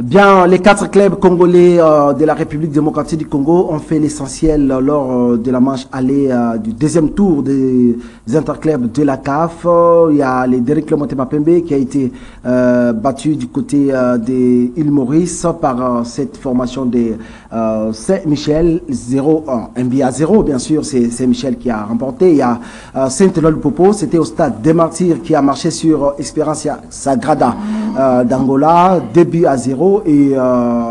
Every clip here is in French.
Bien, les 4 clubs congolais de la République démocratique du Congo ont fait l'essentiel lors de la manche aller du deuxième tour des interclubs de la CAF. Il y a les Derrick Motema Pembe qui a été battu du côté de île Maurice par cette formation de Saint-Michel 0-1. NBA 0, bien sûr, c'est Saint-Michel qui a remporté. Il y a Saint-Eloi-Popo, c'était au stade des Martyrs qui a marché sur Espérance Sagrada d'Angola, début à 0. Et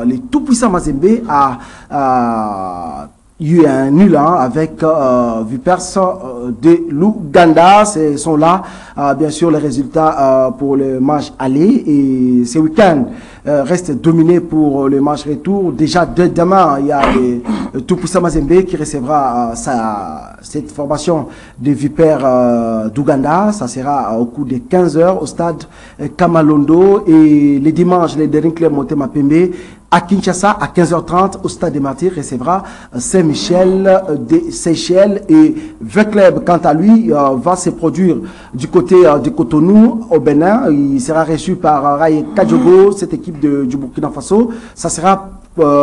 les tout-puissants Mazembe a eu un nul avec Vipers de l'Ouganda. Ce sont là, bien sûr, les résultats pour le match aller. Et ce week-end reste dominé pour le match retour. Déjà, dès demain, il y a le tout-puissant Mazembe qui recevra cette formation de Vipers d'Ouganda. Ça sera au cours de 15 h au stade Kamalondo. Et les dimanches, les Derrick Motema Pembe à Kinshasa, à 15 h 30, au Stade des Martyrs, recevra Saint-Michel des Seychelles. Et V-Club, quant à lui, va se produire du côté de Cotonou, au Bénin. Il sera reçu par Raye Kadjogo, cette équipe du Burkina Faso. Ça sera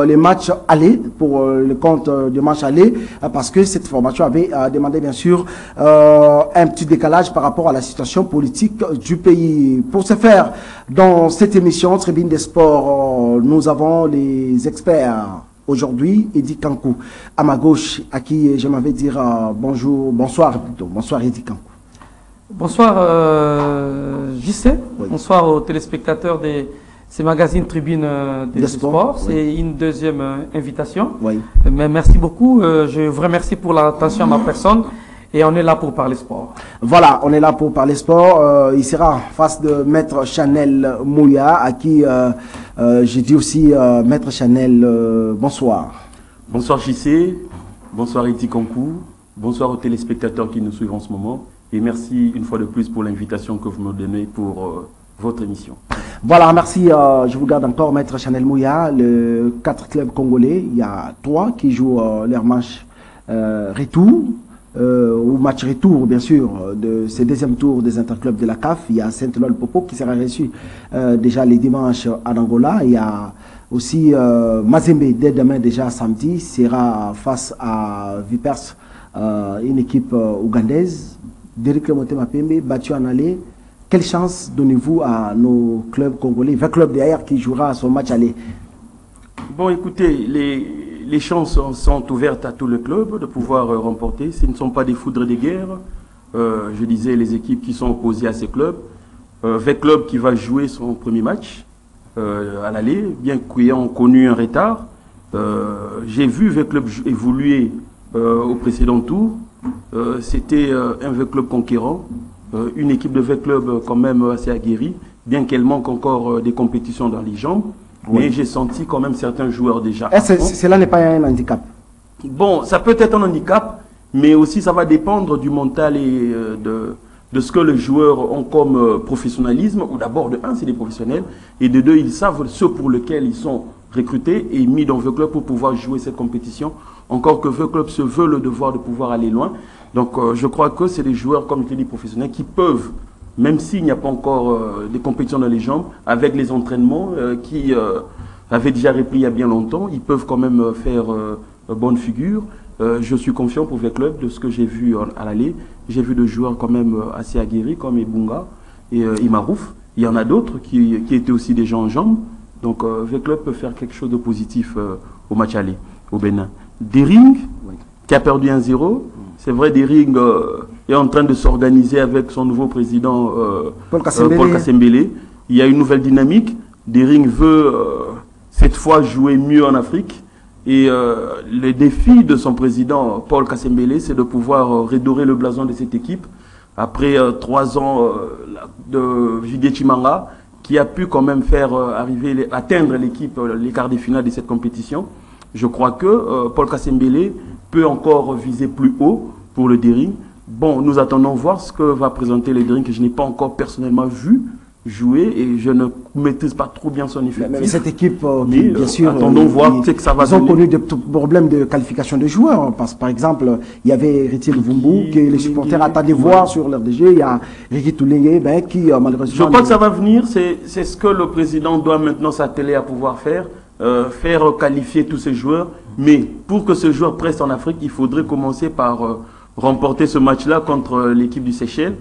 les matchs aller, pour le compte du match aller, parce que cette formation avait demandé bien sûr un petit décalage par rapport à la situation politique du pays. Pour ce faire, dans cette émission Tribune des Sports, nous avons les experts. Aujourd'hui, Eddy Kankou, à ma gauche, à qui je m'avais dire bonsoir plutôt. Bonsoir Eddy Kankou. Bonsoir JC, oui. Bonsoir aux téléspectateurs des ces magazines Tribune des Sports. Oui. C'est une deuxième invitation. Oui. Mais merci beaucoup. Je vous remercie pour l'attention à ma personne. Et on est là pour parler sport. Voilà, on est là pour parler sport. Il sera face de Maître Chanel Mouya, à qui j'ai dit aussi Maître Chanel, bonsoir. Bonsoir JC, bonsoir Eddy Kankou, bonsoir aux téléspectateurs qui nous suivent en ce moment. Et merci une fois de plus pour l'invitation que vous me donnez pour votre émission. Voilà, merci. Je vous garde encore Maître Chanel Mouya, le 4 clubs congolais. Il y a 3 qui jouent leur match retour. Ou match retour bien sûr de ces deuxième tours des interclubs de la CAF. Il y a Saint-Eloi-Popo qui sera reçu déjà les dimanches à Angola. Il y a aussi Mazembe dès demain déjà samedi sera face à Vipers, une équipe ougandaise. Derrick Motema Pembe battu en aller. Quelle chance donnez-vous à nos clubs congolais, 20 clubs derrière qui jouera son match aller? Bon, écoutez, les chances sont ouvertes à tous les clubs de pouvoir remporter. Ce ne sont pas des foudres de guerre. Je disais les équipes qui sont opposées à ces clubs. V-Club qui va jouer son premier match à l'aller, bien qu'ayant connu un retard. J'ai vu V-Club évoluer au précédent tour. C'était un V-Club conquérant, une équipe de V-Club quand même assez aguerrie, bien qu'elle manque encore des compétitions dans les jambes. Mais oui, j'ai senti quand même certains joueurs déjà. Cela n'est pas un handicap? Bon, ça peut être un handicap, mais aussi ça va dépendre du mental et de ce que les joueurs ont comme professionnalisme. Ou d'abord, de un, c'est des professionnels, et de deux, ils savent ce pour lequel ils sont recrutés et mis dans V-Club pour pouvoir jouer cette compétition. Encore que V-Club se veut le devoir de pouvoir aller loin. Donc je crois que c'est des joueurs, comme je l'ai dit, professionnels, qui peuvent, même s'il n'y a pas encore des compétitions dans les jambes, avec les entraînements qui avaient déjà repris il y a bien longtemps, ils peuvent quand même faire bonne figure. Je suis confiant pour V-Club de ce que j'ai vu à l'aller. J'ai vu des joueurs quand même assez aguerris comme Ebunga et Imarouf. Il y en a d'autres qui étaient aussi déjà en jambes. Donc V-Club peut faire quelque chose de positif au match aller, au Bénin. Dering, qui a perdu 1-0. C'est vrai, Dering est en train de s'organiser avec son nouveau président Paul Kasembele. Il y a une nouvelle dynamique. Dering veut cette fois jouer mieux en Afrique. Et le défi de son président Paul Kasembele, c'est de pouvoir redorer le blason de cette équipe. Après 3 ans de Vigué Chimanga, qui a pu quand même faire atteindre l'équipe, les quarts de finale de cette compétition. Je crois que Paul Kasembele peut encore viser plus haut pour le Dering. Bon, nous attendons voir ce que va présenter le Dering, que je n'ai pas encore personnellement vu jouer et je ne maîtrise pas trop bien son effectif. Mais cette équipe, Mais, bien sûr, attendons voir ce que ça va ils ont donner. connu des problèmes de qualification des joueurs. Parce, par exemple, il y avait Héritier Luvumbu que les supporters attendaient voir sur leur DG. Il y a Ricky Toulengue qui, malheureusement... Je crois que ça va venir. C'est ce que le président doit maintenant s'atteler à pouvoir faire. Faire qualifier tous ces joueurs. Mais pour que ce joueur preste en Afrique, il faudrait commencer par remporter ce match-là contre l'équipe du Seychelles.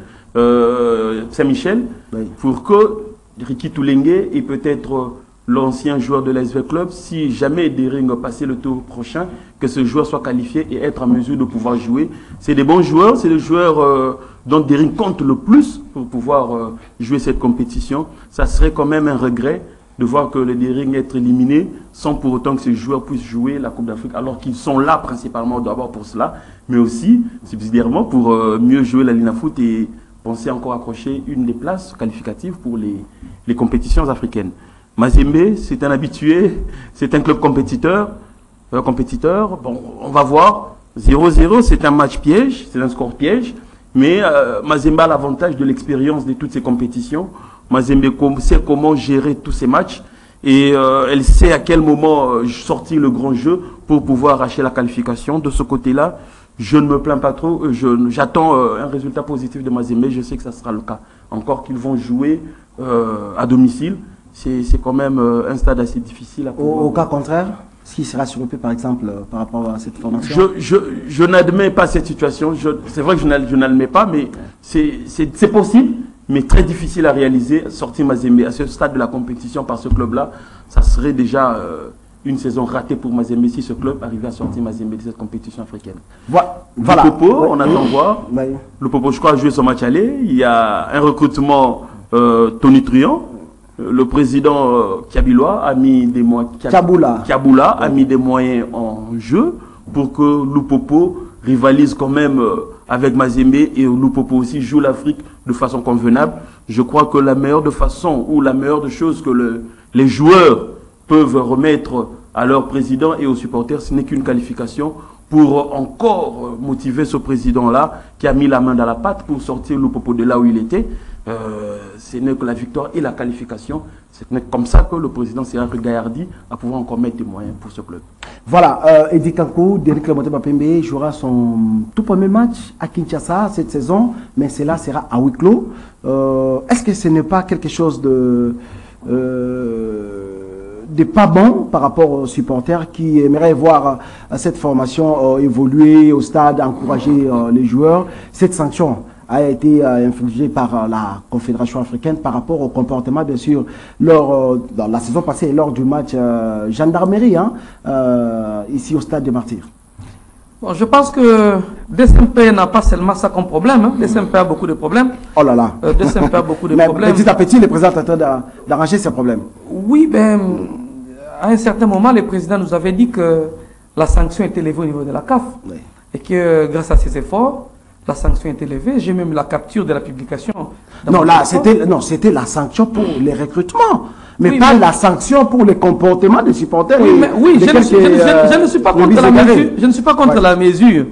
Saint-Michel, oui. Pour que Ricky Toulengue et peut-être l'ancien joueur de l'SV Club, si jamais Dering passer le tour prochain, que ce joueur soit qualifié et être en mesure de pouvoir jouer. C'est des bons joueurs, c'est les joueurs dont Dering compte le plus pour pouvoir jouer cette compétition. Ça serait quand même un regret de voir que le Dering est éliminé sans pour autant que ces joueurs puissent jouer la Coupe d'Afrique, alors qu'ils sont là principalement d'abord pour cela, mais aussi subsidiairement pour mieux jouer la Lina Foot et penser encore accrocher une des places qualificatives pour les compétitions africaines. Mazembe, c'est un habitué, c'est un club compétiteur. Bon, on va voir. 0-0, c'est un match piège, c'est un score piège. Mais Mazembe a l'avantage de l'expérience de toutes ces compétitions. Mazembe sait comment gérer tous ces matchs. Et elle sait à quel moment sortir le grand jeu pour pouvoir arracher la qualification. De ce côté-là, je ne me plains pas trop. J'attends un résultat positif de Mazembe. Je sais que ça sera le cas. Encore qu'ils vont jouer à domicile. C'est quand même un stade assez difficile à pouvoir. Au cas contraire, ce qui sera surpris par exemple par rapport à cette formation? Je n'admets pas cette situation. C'est vrai que je n'admets pas, mais c'est possible, mais très difficile à réaliser. Sortir Mazembe à ce stade de la compétition par ce club-là, ça serait déjà une saison ratée pour Mazembe si ce club arrivait à sortir Mazembe de cette compétition africaine. Voilà. Le Popo, on attend voir. Le Popo, je crois, a joué son match aller. Il y a un recrutement Tony Truant. Le président Kiaboula a mis des moyens. Kiaboula a mis des moyens en jeu pour que Lupopo rivalise quand même avec Mazembe et Lupopo aussi joue l'Afrique de façon convenable. Je crois que la meilleure de façon ou la meilleure de choses que les joueurs peuvent remettre à leur président et aux supporters, ce n'est qu'une qualification pour encore motiver ce président-là qui a mis la main dans la pâte pour sortir Lupopo de là où il était. Ce n'est que la victoire et la qualification. C'est comme ça que le président s'est regaillardi à pouvoir encore mettre des moyens pour ce club. Voilà, Eddie Kankou, Derrick Motema Pembe jouera son tout premier match à Kinshasa cette saison, mais cela sera à huis clos. Est-ce que ce n'est pas quelque chose de pas bon par rapport aux supporters qui aimeraient voir cette formation évoluer au stade, encourager les joueurs? Cette sanction a été infligée par la Confédération africaine par rapport au comportement, bien sûr, dans la saison passée, lors du match gendarmerie, ici au stade des Martyrs. Bon, je pense que DSMP n'a pas seulement ça comme problème. Hein. DSMP a beaucoup de problèmes. Oh là là. DSMP a beaucoup de mais problèmes. Petit à petit, le président est en train d'arranger ces problèmes. Oui, ben, à un certain moment, le président nous avait dit que la sanction était élevée au niveau de la CAF. Oui. Et que grâce à ses efforts, la sanction est élevée. J'ai même la capture de la publication. Non, là, c'était la sanction pour les recrutements, mais oui, pas la sanction pour les comportements des supporters. Oui, je ne suis pas contre la mesure. Je ne suis pas contre la mesure.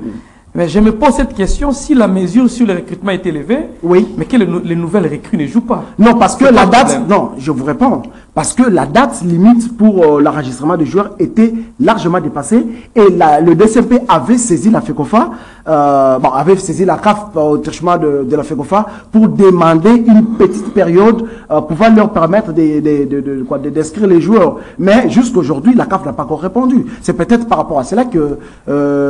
Mais je me pose cette question, si la mesure sur le recrutement est élevée, oui, mais que les nouvelles recrues ne jouent pas. Non, parce que la date, non, je vous réponds, parce que la date limite pour l'enregistrement des joueurs était largement dépassée et le DCP avait saisi la FECOFA, avait saisi la CAF au truchement de la FECOFA pour demander une petite période pouvant leur permettre d'inscrire les joueurs. Mais jusqu'aujourd'hui, la CAF n'a pas encore répondu. C'est peut-être par rapport à cela que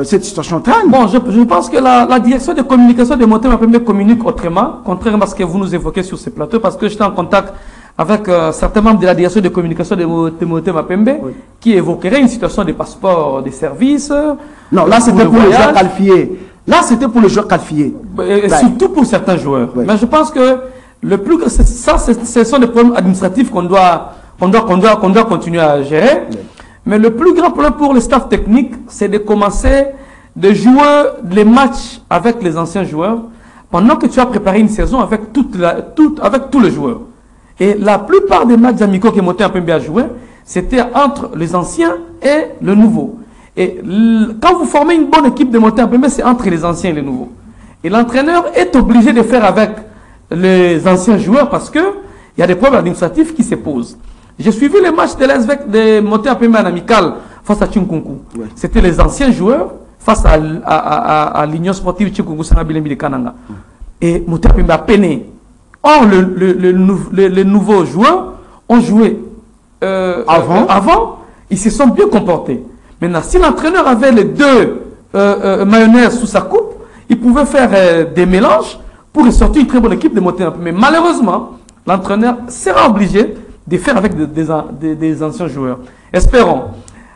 cette situation traîne. Bon, je pense que la direction de communication de Motema Pembe communique autrement, contrairement à ce que vous nous évoquez sur ces plateaux, parce que j'étais en contact avec certains membres de la direction de communication de Motema Pembe, oui, qui évoquerait une situation de passeport de service. Non, là c'était pour les joueurs qualifiés. Là c'était pour les joueurs qualifiés. Et surtout pour certains joueurs. Oui. Mais je pense que le plus ce sont des problèmes administratifs qu'on doit continuer à gérer. Oui. Mais le plus grand problème pour le staff technique, c'est de commencer de jouer les matchs avec les anciens joueurs pendant que tu as préparé une saison avec avec tous les joueurs. Et la plupart des matchs amicaux que Motema Pembe a joué, c'était entre les anciens et le nouveau. Et quand vous formez une bonne équipe de Motema Pembe, c'est entre les anciens et les nouveaux. Et l'entraîneur est obligé de faire avec les anciens joueurs parce que il y a des problèmes administratifs qui se posent. J'ai suivi les matchs de l'ESVEC de Moté Apembe en amical face à Tchinkunku. Ouais. C'était les anciens joueurs face à l'Union sportive Tchinkunku Sanabilembi de Kananga. Et Moté Apembe a peiné. Or, les nouveaux joueurs ont joué avant, ils se sont bien comportés. Maintenant, si l'entraîneur avait les deux mayonnaise sous sa coupe, il pouvait faire des mélanges pour ressortir une très bonne équipe de Moté Apembe. Mais malheureusement, l'entraîneur sera obligé de faire avec des anciens joueurs. Espérons.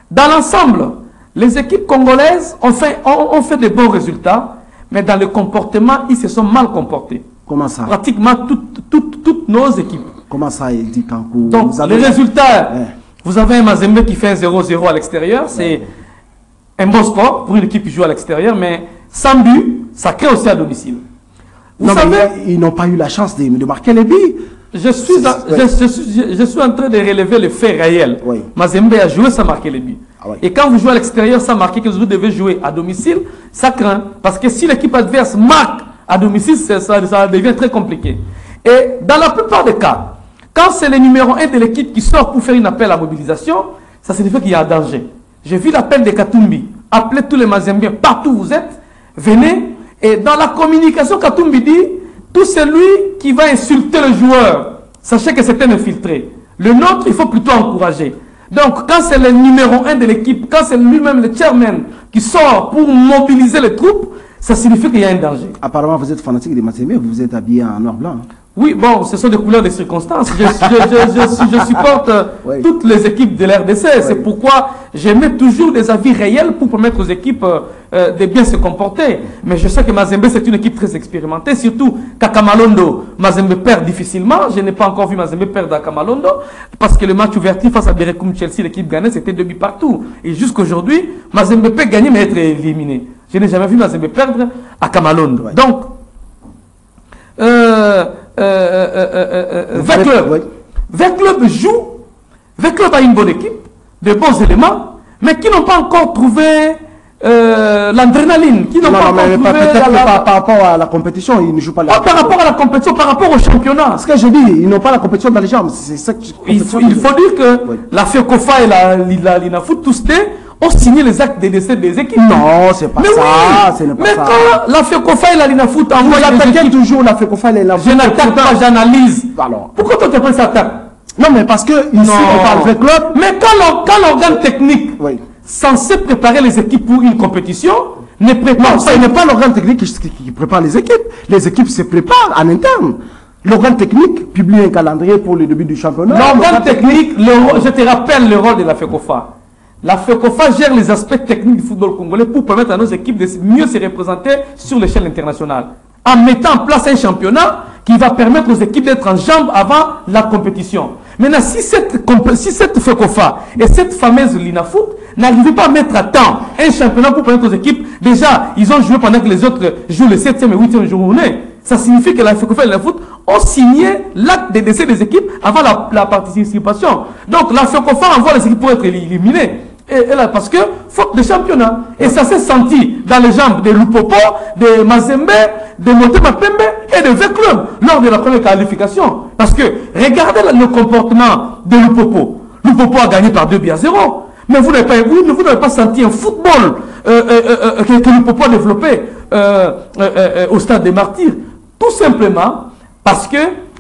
Dans l'ensemble, les équipes congolaises ont fait de bons résultats, mais dans le comportement, ils se sont mal comportés. Comment ça? Pratiquement toutes nos équipes. Comment ça, Eddie Kankou? Donc, les résultats, vous avez un Mazembe qui fait un 0-0 à l'extérieur, c'est un bon score pour une équipe qui joue à l'extérieur, mais sans but, ça crée aussi à domicile. Vous savez, ils n'ont pas eu la chance de marquer les buts. Je suis en train de relever le fait réel. Oui. Mazembe a joué sans marquer les buts. Ah oui. Et quand vous jouez à l'extérieur sans marquer, que vous devez jouer à domicile, ça craint. Parce que si l'équipe adverse marque à domicile, ça devient très compliqué. Et dans la plupart des cas, quand c'est le numéro 1 de l'équipe qui sort pour faire un appel à mobilisation, ça signifie qu'il y a un danger. J'ai vu l'appel de Katumbi. Appelez tous les Mazembiens, partout où vous êtes, venez. Et dans la communication, Katumbi dit, tout celui qui va insulter le joueur, sachez que c'est un infiltré. Le nôtre, il faut plutôt encourager. Donc, quand c'est le numéro 1 de l'équipe, quand c'est lui-même le chairman qui sort pour mobiliser les troupes, ça signifie qu'il y a un danger. Apparemment, vous êtes fanatique des Mazembe, vous vous êtes habillé en noir-blanc. Hein. Oui, bon, ce sont des couleurs de circonstances. Je supporte toutes les équipes de l'RDC. Oui. C'est pourquoi j'émets toujours des avis réels pour permettre aux équipes de bien se comporter. Mais je sais que Mazembe, c'est une équipe très expérimentée. Surtout qu'à Kamalondo, Mazembe perd difficilement. Je n'ai pas encore vu Mazembe perdre à Kamalondo. Parce que le match ouvertif face à Berekum Chelsea, l'équipe gagnait, c'était 2 buts partout. Et jusqu'aujourd'hui, Mazembe peut gagner mais être éliminé. Je n'ai jamais vu Mazembe perdre à Kamalondo. Oui. Donc, Veclub joue, Veclub a une bonne équipe, de bons éléments, mais qui n'ont pas encore trouvé l'adrénaline, qui n'ont pas encore trouvé... Par rapport à la compétition, ils ne jouent pas par rapport à la compétition, par rapport au championnat. Ce que je dis, ils n'ont pas la compétition dans les jambes. C'est ça que il faut dire que la FECOFA et la Linafoot, tous ont signé les actes de décès des équipes. Non, c'est pas ça. Oui, mais quand la FECOFA et la Linafoot envoient les équipes, toujours la FECOFA et la Linafoot. Je n'attaque pas, j'analyse. Pourquoi toi tu prends cette attaque? Non, mais parce que ici, on parle avec club. Mais quand l'organe technique censé préparer les équipes pour une compétition ne prépare pas. Ce n'est pas l'organe technique qui prépare les équipes. Les équipes se préparent en interne. L'organe technique publie un calendrier pour le début du championnat. L'organe technique, je te rappelle le rôle de la FECOFA. La FECOFA gère les aspects techniques du football congolais pour permettre à nos équipes de mieux se représenter sur l'échelle internationale. En mettant en place un championnat qui va permettre aux équipes d'être en jambes avant la compétition. Maintenant, si cette FECOFA et cette fameuse Linafoot n'arrivaient pas à mettre à temps un championnat pour permettre aux équipes, déjà, ils ont joué pendant que les autres jouent le 7e et 8e journée. Ça signifie que la FECOFA et la Linafoot ont signé l'acte de décès des équipes avant la participation. Donc, la FECOFA envoie les équipes pour être éliminées. Et là, parce que faute de championnat. Et ça s'est senti dans les jambes de Lupopo, de Mazembe, de Motema Pembe et de Veclub lors de la première qualification. Parce que regardez le comportement de Lupopo. Lupopo a gagné par 2-0. Mais vous n'avez pas senti un football que Lupopo a développé au stade des Martyrs. Tout simplement parce que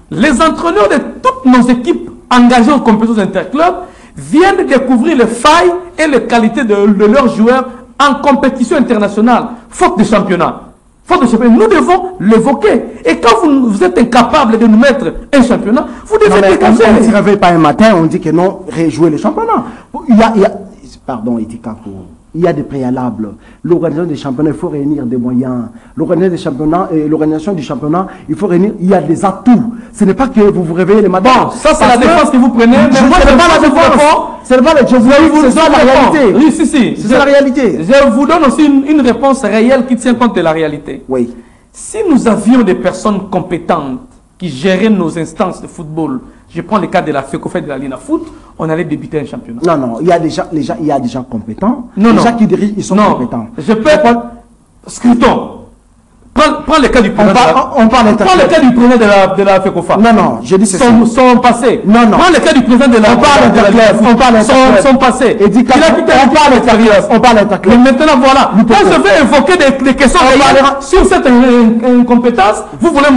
les entraîneurs de toutes nos équipes engagées aux compétitions interclubs viennent de découvrir les failles et les qualités de leurs joueurs en compétition internationale, faute de championnat. Faute de championnat, nous devons l'évoquer. Et quand vous êtes incapable de nous mettre un championnat, vous devez dégager. On ne se réveille pas un matin, on dit que non, rejouer le championnat. Pardon, il y a des préalables. L'organisation des championnats, il faut réunir des moyens. L'organisation du championnat, il faut réunir, il y a des atouts. Ce n'est pas que vous vous réveillez le matin. Bon, ça c'est la défense que vous prenez, mais moi je ne pas la défense. C'est pas la réalité. Oui, si. C'est la réalité. Je vous donne aussi une réponse réelle qui tient compte de la réalité. Oui. Si nous avions des personnes compétentes qui géraient nos instances de football, je prends le cas de la FECOFA et de la Linafoot, on allait débuter un championnat. Non, il y a des gens compétents. Les gens qui dirigent, ils sont compétents. Je peux... Scrutons. Prends le cas du président. On parle Prends le cas du président de la FECOFA. Non, je dis ceci. Son passé. Non. Prends le cas du président de la On parle son passé. Et dit il a quitté on parle interclub. Mais maintenant, voilà. Quand je vais évoquer des questions sur cette incompétence, vous voulez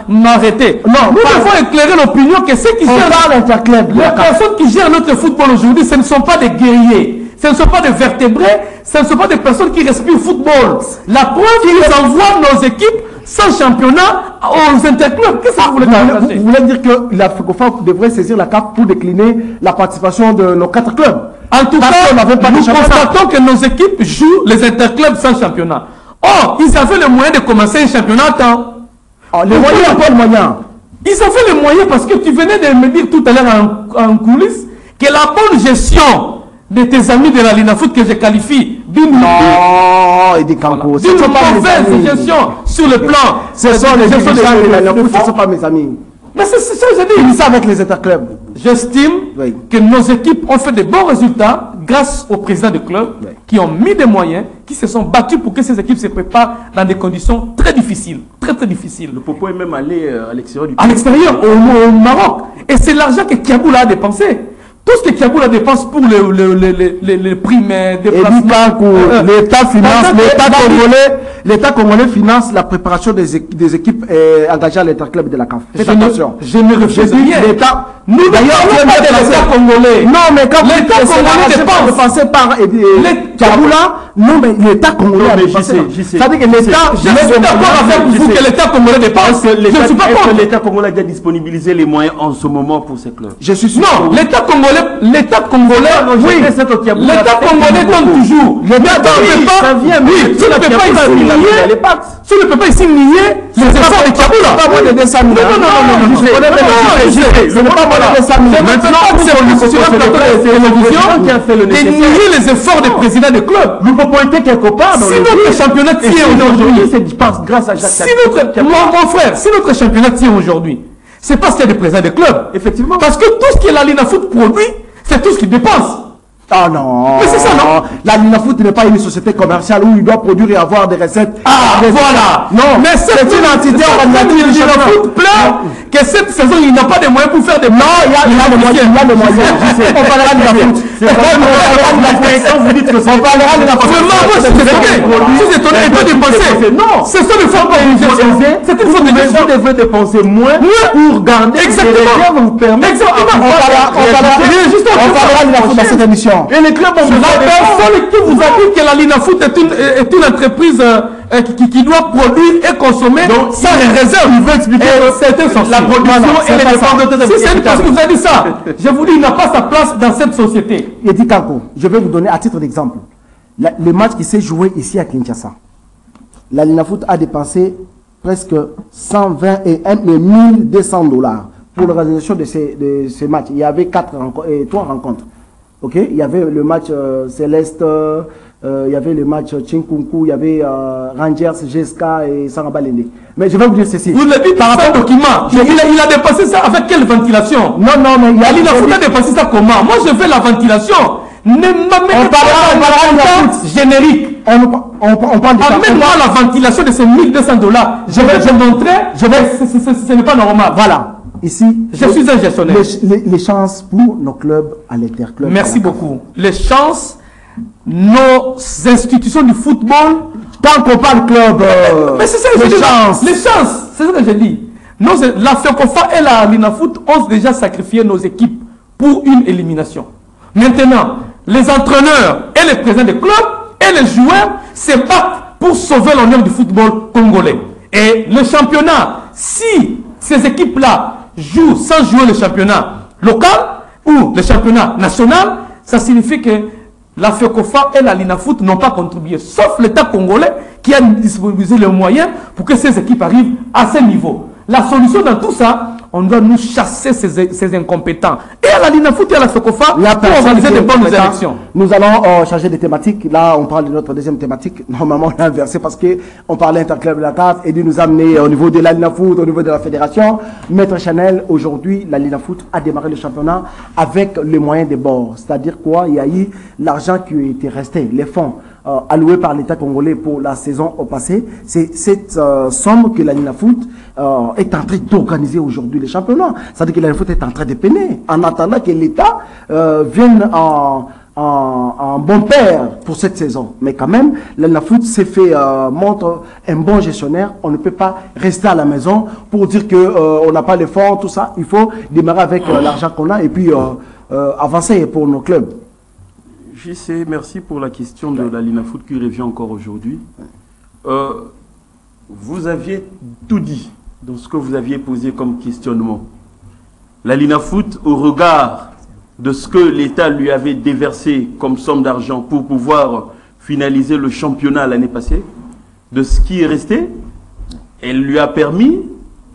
m'arrêter. Non. Nous devons éclairer l'opinion que ceux qui gèrent les personnes qui gèrent notre football aujourd'hui, ce ne sont pas des guerriers. Ce ne sont pas des vertébrés, ce ne sont pas des personnes qui respirent football. La preuve, ils envoient nos équipes sans championnat aux interclubs. Qu'est-ce que vous voulez dire? Vous voulez dire que la FECOFA devrait saisir la CAF pour décliner la participation de nos 4 clubs? En tout cas, nous constatons que nos équipes jouent les interclubs sans championnat. Or, ils avaient le moyen de commencer un championnat à temps. Les moyens, pas le moyen. Ils avaient le moyen parce que tu venais de me dire tout à l'heure en coulisses que la bonne gestion de tes amis de la Linafoot que je qualifie d'une mauvaise gestion sur le plan. Ce sont les dirigeants de la Linafoot, ce ne sont pas mes amis. Mais c'est ça que je dis. Ils ça avec les interclubs. J'estime que nos équipes ont fait de bons résultats grâce aux présidents de clubs qui ont mis des moyens, qui se sont battus pour que ces équipes se préparent dans des conditions très difficiles. Très difficiles. Le Popo est même allé à l'extérieur du pays. À l'extérieur, au Maroc. Et c'est l'argent que Kiaboula a dépensé. Tout ce que Kiaboula dépense pour les primaires, déplacements. L'État congolais finance la préparation des équipes engagées à l'interclub de la CAF. Je ne refuse rien. Nous d'ailleurs, l'État congolais. Non, mais quand l'État congolais dépensé par Kiaboula, non, mais l'État congolais a dépensé. C'est-à-dire que l'État. Je suis d'accord avec vous que l'État congolais dépense. Je ne suis pas contre. L'État congolais a déjà disponibilisé les moyens en ce moment pour ces clubs. Je suis sûr. Non, l'État congolais, oui, l'État congolais donne toujours. L'État ça vient, oui, tu ne peux pas ici nier, tu ne peux pas ici nier les efforts de Kiaboula. C'est pas moi de 200 000. Non, je n'ai pas moi de 200 000. Maintenant, c'est sur la plateau de télévision de nier les efforts des présidents de clubs. Nous pouvons être quelque part dans si notre championnat tient aujourd'hui, c'est grâce à Jacques. Mon frère, si notre championnat tient aujourd'hui, c'est parce qu'il y a des présidents de clubs. Effectivement. Parce que tout ce que la Linafoot produit, c'est tout ce qu'il dépense. Ah non. Mais c'est ça, non? La Linafoot n'est pas une société commerciale où il doit produire et avoir des recettes. Ah, voilà. Non. Mais c'est une entité organisatrice. La Linafoot pleure que cette saison, il n'a pas de moyens pour faire des... Non, il y a des moyens. On parlera de la Linafoot. Quand vous dites que on parlera de la Linafoot. Vraiment, moi, je suis étonné. Je suis étonné de dépenser. Non. C'est ça le fond de c'est une faute de gestion. Vous devrez dépenser moins pour garder. Exactement. Vous permettre. Exactement. On parlera de la Linafoot dans cette émission. Et les clubs ont la personne qui vous a dit que la Linafoot est une entreprise qui doit produire et consommer sans réserve. Il veut expliquer que la production et les dépenses. Si c'est une personne qui vous a dit ça, je vous dis, il n'a pas sa place dans cette société. Yedi Kanko, je vais vous donner à titre d'exemple le match qui s'est joué ici à Kinshasa. La Linafoot a dépensé presque 120 et 1200 $ pour l'organisation de ces matchs. Il y avait 3 rencontres. Ok, il y avait le match Céleste, il y avait le match Chinkunku, il y avait Rangers, GSK et Sarabalende. Mais je vais vous dire ceci. Vous le dites par rapport au document. Il a dépassé ça avec quelle ventilation? Non, mais il y a Linafoot a dépassé ça comment? Moi, je veux la ventilation. Ne m'amène pas la foot générique. On parle de ça. Amène-moi la ventilation de ces 1200 $. Je vais montrer. Ce n'est pas normal. Voilà. Ici, je suis un gestionnaire. Les chances pour nos clubs à l'interclub. Merci beaucoup. Les chances, nos institutions du football. Tant qu'on parle club, mais c'est ça que je dis. Les chances, c'est ça que je dis. La FECOFA et la Linafoot ont déjà sacrifié nos équipes pour une élimination. Maintenant, les entraîneurs et les présidents des clubs et les joueurs se battent pour sauver l'honneur du football congolais. Et le championnat, si ces équipes-là jouent sans jouer le championnat local ou le championnat national, ça signifie que la FECOFA et la Linafoot n'ont pas contribué, sauf l'État congolais qui a disponibilisé les moyens pour que ces équipes arrivent à ce niveau. La solution dans tout ça, on doit nous chasser ces incompétents. Et à la Linafoot et à la FECOFA pour organiser de bonnes élections. Nous allons changer de thématique. Là, on parle de notre deuxième thématique. Normalement, on a inversé parce qu'on parlait interclub de la CAF et de nous amener au niveau de la Linafoot, au niveau de la fédération. Maître Chanel, aujourd'hui, la Linafoot a démarré le championnat avec les moyens des bords. C'est-à-dire quoi? Il y a eu l'argent qui était resté, les fonds. allouée par l'État congolais pour la saison au passé. C'est cette somme que la Linafoot est en train d'organiser aujourd'hui les championnats. C'est-à-dire que la Linafoot est en train de peiner en attendant que l'État vienne en bon père pour cette saison. Mais quand même, la Linafoot s'est fait montre un bon gestionnaire. On ne peut pas rester à la maison pour dire que on n'a pas les fonds, tout ça. Il faut démarrer avec l'argent qu'on a et puis avancer pour nos clubs. JC, merci pour la question de la Linafoot qui revient encore aujourd'hui. Vous aviez tout dit dans ce que vous aviez posé comme questionnement. La Linafoot, au regard de ce que l'État lui avait déversé comme somme d'argent pour pouvoir finaliser le championnat l'année passée, de ce qui est resté, elle lui a permis,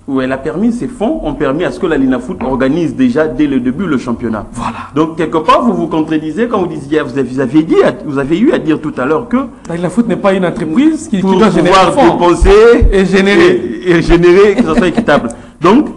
ou elle a permis, ces fonds ont permis à ce que la Linafoot organise déjà dès le début le championnat. Voilà. Donc quelque part, vous vous contredisez quand vous disiez, vous avez eu à dire tout à l'heure que la Linafoot n'est pas une entreprise qui pour doit générer pouvoir des fonds dépenser et générer que ce soit équitable. Donc,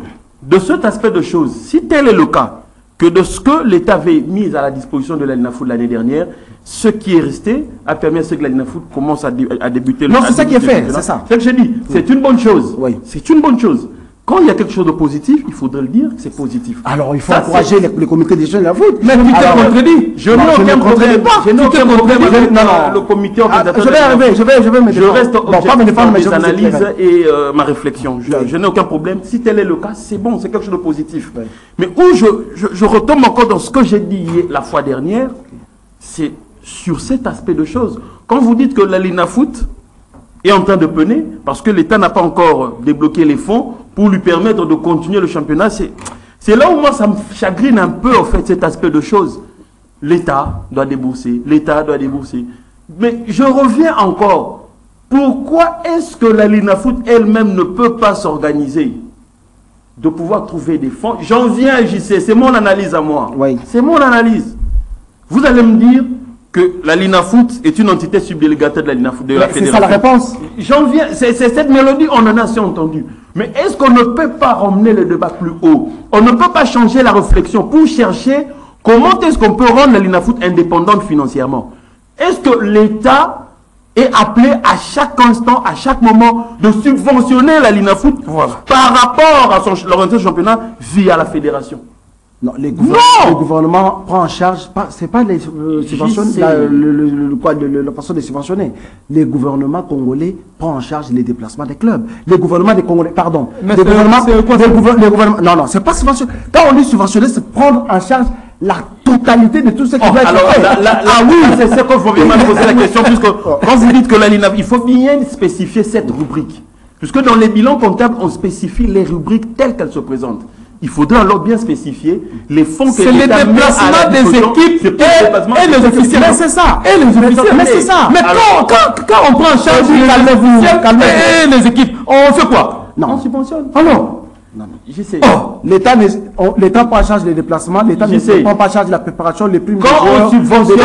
de cet aspect de choses, si tel est le cas, que de ce que l'État avait mis à la disposition de la Linafoot l'année dernière, ce qui est resté a permis à ce que la Linafoot commence à débuter le Non, c'est ça qui est fait, c'est ça. C'est ce que je dis, c'est une bonne chose. Oui. C'est une bonne chose. Quand il y a quelque chose de positif, il faudrait le dire que c'est positif. Alors, il faut encourager les comités des jeunes de la foot. Mais tu t'es contredit. Je n'ai aucun problème. Je n'ai aucun problème avec le comité organisateur. Je vais arriver, je vais me Je reste objectif dans mes je analyses et ma réflexion. Je n'ai aucun problème. Si tel est le cas, c'est bon, c'est quelque chose de positif. Ouais. Mais où je retombe encore dans ce que j'ai dit la fois dernière, c'est sur cet aspect de choses. Quand vous dites que la Linafoot est en train de peiner, parce que l'État n'a pas encore débloqué les fonds pour lui permettre de continuer le championnat, c'est là où moi ça me chagrine un peu en fait cet aspect de choses. L'État doit débourser, l'État doit débourser. Mais je reviens encore. Pourquoi est-ce que la Linafoot elle-même ne peut pas s'organiser de pouvoir trouver des fonds? J'en viens à JC, c'est mon analyse à moi. Oui. C'est mon analyse. Vous allez me dire que la Linafoot est une entité subdélégataire de la Linafoot, de la fédération. C'est ça la réponse. J'en viens, c'est cette mélodie, on en a assez entendu. Mais est-ce qu'on ne peut pas ramener le débat plus haut? On ne peut pas changer la réflexion pour chercher comment est-ce qu'on peut rendre la Linafoot indépendante financièrement? Est-ce que l'État est appelé à chaque instant, à chaque moment, de subventionner la Linafoot par rapport à l'organisation du championnat via la fédération? Non, le gouvernement prend en charge, c'est pas les subventions, la personne des subventionnés. Le gouvernement congolais prend en charge les déplacements des clubs. Le gouvernement des Congolais, pardon. Mais le gouvernement, non, c'est pas subventionné. Quand on dit subventionné, c'est prendre en charge la totalité de tout ce qui va être fait. Ah oui, c'est ce qu'il faut bien poser la question, puisque quand vous dites que la Linafoot, il faut bien spécifier cette rubrique. Puisque dans les bilans comptables, on spécifie les rubriques telles qu'elles se présentent. Il faudrait alors bien spécifier les fonds que c'est les déplacements des équipes et les officiels. Mais c'est ça. Et les officiels. Mais c'est ça. Mais quand on prend en charge les équipes, on fait quoi? Non. On subventionne. Ah non. Je sais. L'État prend en charge les déplacements, l'État ne prend pas en charge la préparation, les primes. Quand on subventionne, et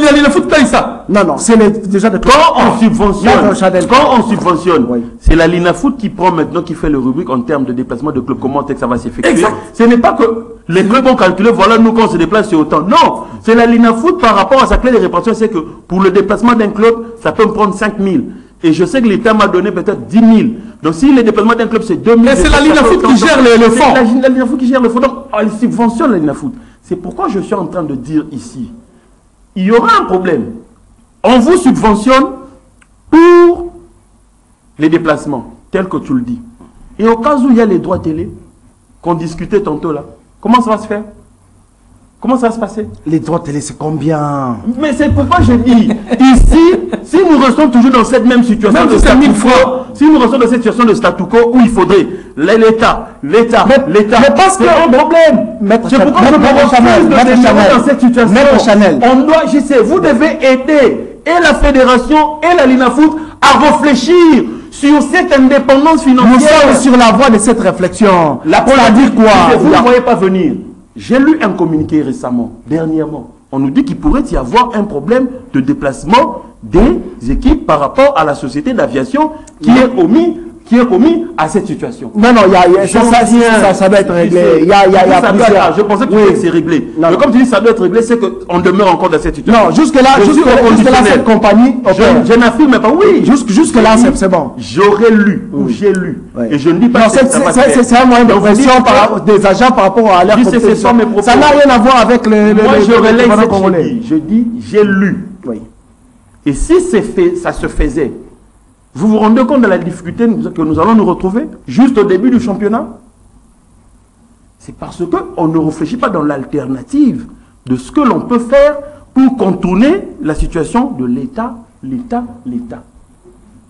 la Linafoot paye ça. Non, c'est déjà des Quand on subventionne, oui. C'est la Linafoot qui prend maintenant, qui fait le rubrique en termes de déplacement de club, comment ça va s'effectuer. Ce n'est pas que les clubs ont calculé, voilà, nous quand on se déplace, c'est autant. Non, c'est la Linafoot par rapport à sa clé de répartition, c'est que pour le déplacement d'un club, ça peut me prendre 5 000. Et je sais que l'État m'a donné peut-être 10 000. Donc si les déplacements d'un club, c'est 2 000. Mais c'est la Linafoot qui gère le fonds. La Linafoot qui gère le fonds. Donc, elle subventionne la Linafoot. C'est pourquoi je suis en train de dire ici, il y aura un problème. On vous subventionne pour les déplacements, tel que tu le dis. Et au cas où il y a les droits télé, qu'on discutait tantôt là, comment ça va se faire? Comment ça va se passer? Les droits télé, c'est combien? Mais c'est pourquoi je dis, ici, si nous restons toujours dans cette même situation même de si c'est 1000 statu quo, si nous restons dans cette situation de statu quo où il faudrait l'État, mais parce que un problème. C'est pourquoi je me refuse de demeurer dans cette situation. Maître Chanel. On doit, je sais, vous devez aider et la fédération et la Linafoot à réfléchir sur cette indépendance financière. Nous sommes sur la voie de cette réflexion. On a dit quoi? Vous ne voyez pas venir. J'ai lu un communiqué récemment, dernièrement. On nous dit qu'il pourrait y avoir un problème de déplacement des équipes par rapport à la société d'aviation qui est omis qui est commis à cette situation. Non, ça doit être réglé. Je pensais que c'est réglé. Non, mais comme tu dis, ça doit être réglé, c'est qu'on demeure encore dans cette situation. Non, jusque-là, cette compagnie... Je n'affirme pas, oui. Jusque-là, c'est bon. J'aurais lu, ou j'ai lu. Et je ne dis pas que c'est un moyen de pression des agents par rapport à leur compétition. Ça n'a rien à voir avec le... Moi, je relaye ce que je dis, j'ai lu. Oui. Et si ça se faisait, vous vous rendez compte de la difficulté que nous allons nous retrouver juste au début du championnat? C'est parce qu'on ne réfléchit pas dans l'alternative de ce que l'on peut faire pour contourner la situation de l'État.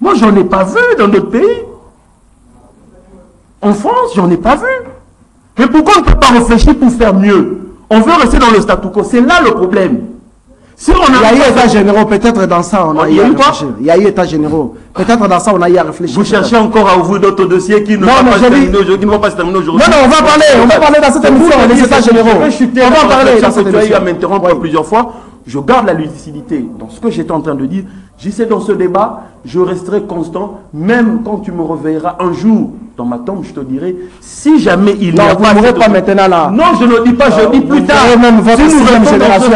Moi, j'en ai pas vu dans d'autres pays. En France, j'en ai pas vu. Mais pourquoi on ne peut pas réfléchir pour faire mieux? On veut rester dans le statu quo. C'est là le problème. Si on il y a eu état généraux, peut-être dans ça on a eu à réfléchir. Il y a eu état généraux. Peut-être dans ça on a eu à réfléchir. Vous cherchez encore à ouvrir d'autres dossiers qui ne vont pas se terminer aujourd'hui. Non, on va parler dans cette émission des états généraux. On va parler dans cette émission. Tu as eu à m'interrompre plusieurs fois. Je garde la lucidité dans ce que j'étais en train de dire. J'essaie dans ce débat, je resterai constant, même quand tu me reverras un jour dans ma tombe, je te dirai, si jamais il n'y a pas... Non, vous ne pas maintenant là. Non, je ne dis pas, je dis plus tard. Même votre si nous sixième génération,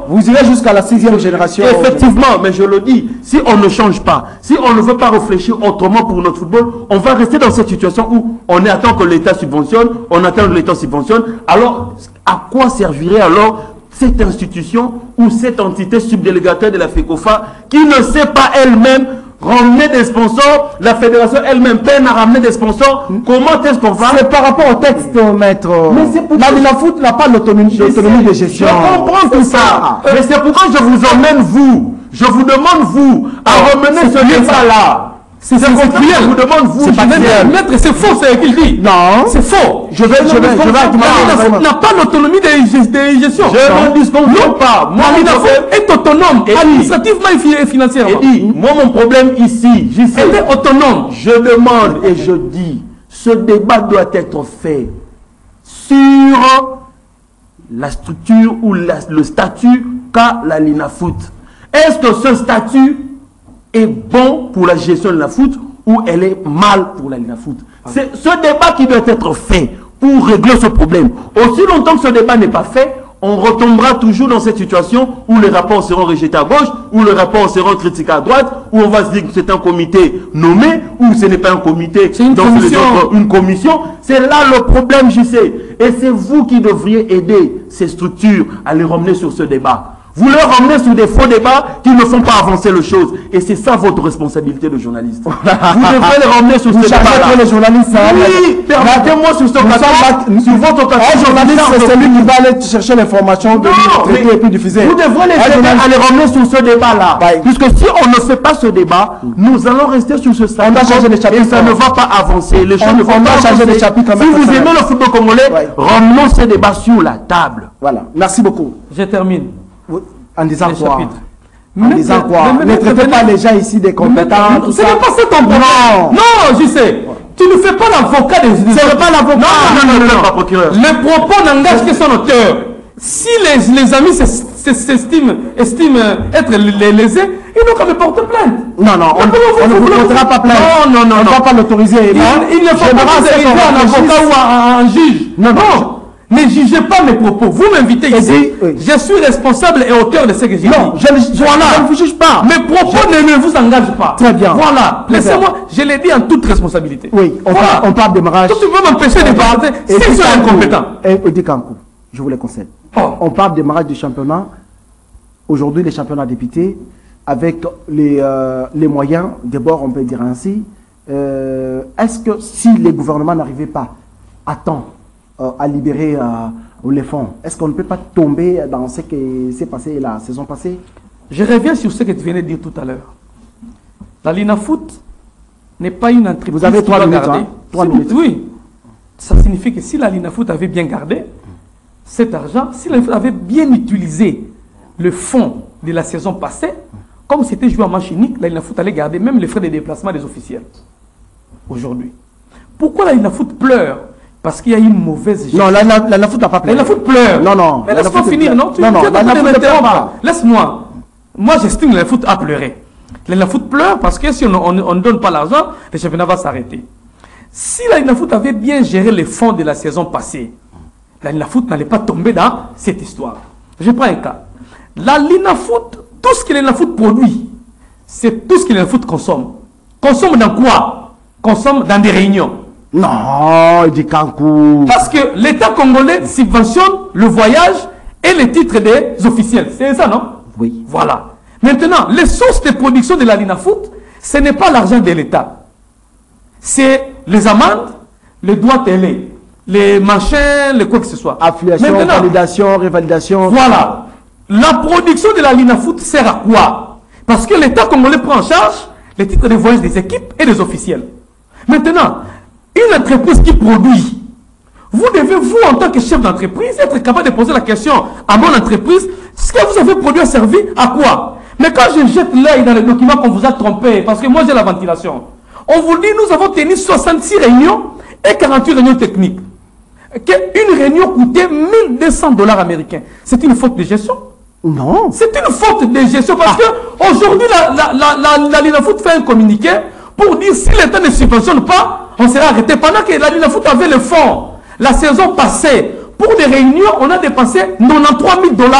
vous irez jusqu'à la 6e génération. Effectivement, mais je le dis, si on ne change pas, si on ne veut pas réfléchir autrement pour notre football, on va rester dans cette situation où on attend que l'État subventionne, on attend que l'État subventionne. Alors, à quoi servirait alors cette institution ou cette entité subdélégataire de la FECOFA qui ne sait pas elle-même ramener des sponsors, la fédération elle-même peine à ramener des sponsors. Comment est-ce qu'on va? C'est par rapport au texte, maître. La foot n'a pas l'autonomie de gestion. Je comprends tout ça. Mais c'est pourquoi je vous emmène, vous. Je vous demande, vous, à ramener ce débat-là. C'est clair. Je vous demande, vous. C'est pas maître, c'est faux, c'est ce qu'il dit. Non. C'est faux. Je vais n'a pas l'autonomie de gestion. Je ne disconviens pas. Moi, il est autonome, administrativement et financièrement. Moi, mon problème ici, elle est autonome. Je demande et je dis, ce débat doit être fait sur la structure ou le statut qu'a la Linafoot. Est-ce que ce statut est bon pour la gestion de la foot ou elle est mal pour la Linafoot? C'est ce débat qui doit être fait pour régler ce problème. Aussi longtemps que ce débat n'est pas fait, on retombera toujours dans cette situation où les rapports seront rejetés à gauche, où les rapports seront critiqués à droite, où on va se dire que c'est un comité nommé, ou ce n'est pas un comité, c'est une commission. C'est là le problème, je sais. Et c'est vous qui devriez aider ces structures à les ramener sur ce débat. Vous leur ramenez sur des faux débats qui ne font pas avancer les choses. Et c'est ça votre responsabilité de journaliste. Vous devrez les ramener sur ce débat-là. Les journalistes, oui, permettez-moi sur ce plateau, sur votre plateau. Un journaliste, c'est celui qui va aller chercher l'information, et puis diffuser. Vous devrez les aider à les ramener sur ce débat-là. Puisque si on ne fait pas ce débat, nous allons rester sur ce stade. Et ça ne va pas avancer. Les choses ne vont pas avancer. Si vous aimez le football congolais, ramenons ce débat sur la table. Voilà. Merci beaucoup. Je termine. En disant quoi? En disant quoi? Ne traitez pas les gens ici des compétents. Ce n'est pas ça ton problème. Non, je sais. Tu ne fais pas l'avocat des... Ce n'est pas l'avocat. Non. Le propos n'engage que son auteur. Si les amis estiment être lésés, ils n'ont qu'à me porter plainte. Non, on ne vous portera pas plainte. Non. On ne va pas l'autoriser. Il ne faut pas dériver un avocat ou un juge. Non. Ne jugez pas mes propos. Vous m'invitez ici. Je suis responsable et auteur de ce que j'ai dit. Non, je ne vous juge pas. Mes propos ne vous engagent pas. Très bien. Voilà. Laissez-moi, je l'ai dit en toute responsabilité. Oui, on parle de mariage. Toi, tu peux m'empêcher de parler si je suis incompétent. Et Kankou, je vous le conseille. On parle de mariage du championnat. Aujourd'hui, les championnats députés, avec les moyens, d'abord, on peut dire ainsi, est-ce que si les gouvernements n'arrivaient pas à temps à libérer les fonds, est-ce qu'on ne peut pas tomber dans ce qui s'est passé la saison passée? Je reviens sur ce que tu venais de dire tout à l'heure. La Linafoot n'est pas une entreprise. Vous avez 3 minutes, hein? 3 minutes. Oui. Ça signifie que si la Linafoot avait bien gardé cet argent, si la Linafoot avait bien utilisé le fonds de la saison passée, comme c'était joué en match unique, la Linafoot allait garder même les frais de déplacement des officiels. Aujourd'hui. Pourquoi la Linafoot pleure? Parce qu'il y a une mauvaise gestion. Non, la Linafoot n'a pas pleuré. La Linafoot pleure. Non. Mais laisse-moi finir, non? Non, la Linafoot ne pleure pas. Laisse-moi. Moi, j'estime que la Linafoot a pleuré. La Linafoot pleure parce que si on ne donne pas l'argent, le championnat va s'arrêter. Si la Linafoot avait bien géré les fonds de la saison passée, la Linafoot n'allait pas tomber dans cette histoire. Je prends un cas. La Linafoot, tout ce que la Linafoot produit, c'est tout ce que la Linafoot consomme. Consomme dans quoi? Consomme dans des réunions. Non, il dit Kankou. Parce que l'État congolais subventionne le voyage et les titres des officiels. C'est ça, non? Oui. Voilà. Maintenant, les sources de production de la Linafoot, ce n'est pas l'argent de l'État. C'est les amendes, les droits télé, les machins, les quoi que ce soit. Affiliation, validation, révalidation. Voilà. La production de la Linafoot sert à quoi? Parce que l'État congolais prend en charge les titres de voyage des équipes et des officiels. Maintenant, une entreprise qui produit, vous devez, vous, en tant que chef d'entreprise, être capable de poser la question à mon entreprise, ce que vous avez produit a servi à quoi? Mais quand je jette l'œil dans les documents qu'on vous a trompé, parce que moi j'ai la ventilation, on vous dit nous avons tenu 66 réunions et 48 réunions techniques. Une réunion coûtait $1200 américains. C'est une faute de gestion? Non. C'est une faute de gestion parce que aujourd'hui la Linafoot fait un communiqué pour dire si l'État ne subventionne pas, on sera arrêté. Pendant que la Linafoot avait le fonds, la saison passée, pour des réunions, on a dépensé $93 000.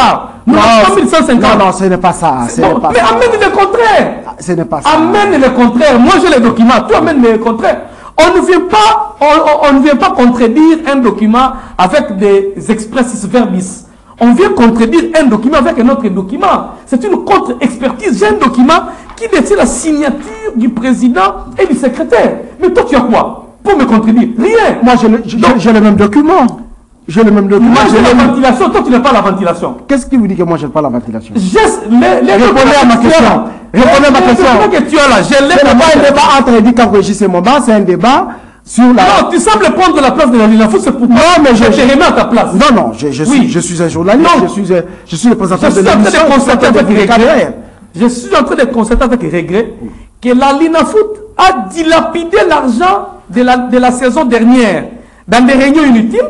Non, 150. non, ce n'est pas ça. Bon, mais amène le contraire. Ce n'est pas ça. Amène le contraire. Moi j'ai les documents, toi amène le contraire. On ne vient pas contredire un document avec des expressis verbis. On vient contredire un document avec un autre document. C'est une contre-expertise. J'ai un document qui détient la signature du président et du secrétaire. Mais toi, tu as quoi pour me contredire? Rien. Moi, j'ai le même document. J'ai le même document. Moi, j'ai la ventilation. Toi, tu n'as pas la ventilation. Qu'est-ce qui vous dit que moi, je n'ai pas la ventilation? Répondez à ma question. Répondez à ma question. Que tu as là, ce n'est pas un débat entre Eddy Kankou et JC Momba, c'est un débat sur la... Non, tu sembles prendre la place de la Linafoot, c'est pourquoi je te remets à ta place. Non, non, je suis un journaliste, je suis le présentateur de l'émission. Je suis en train de constater avec regret que la Linafoot a dilapidé l'argent de la saison dernière dans des réunions inutiles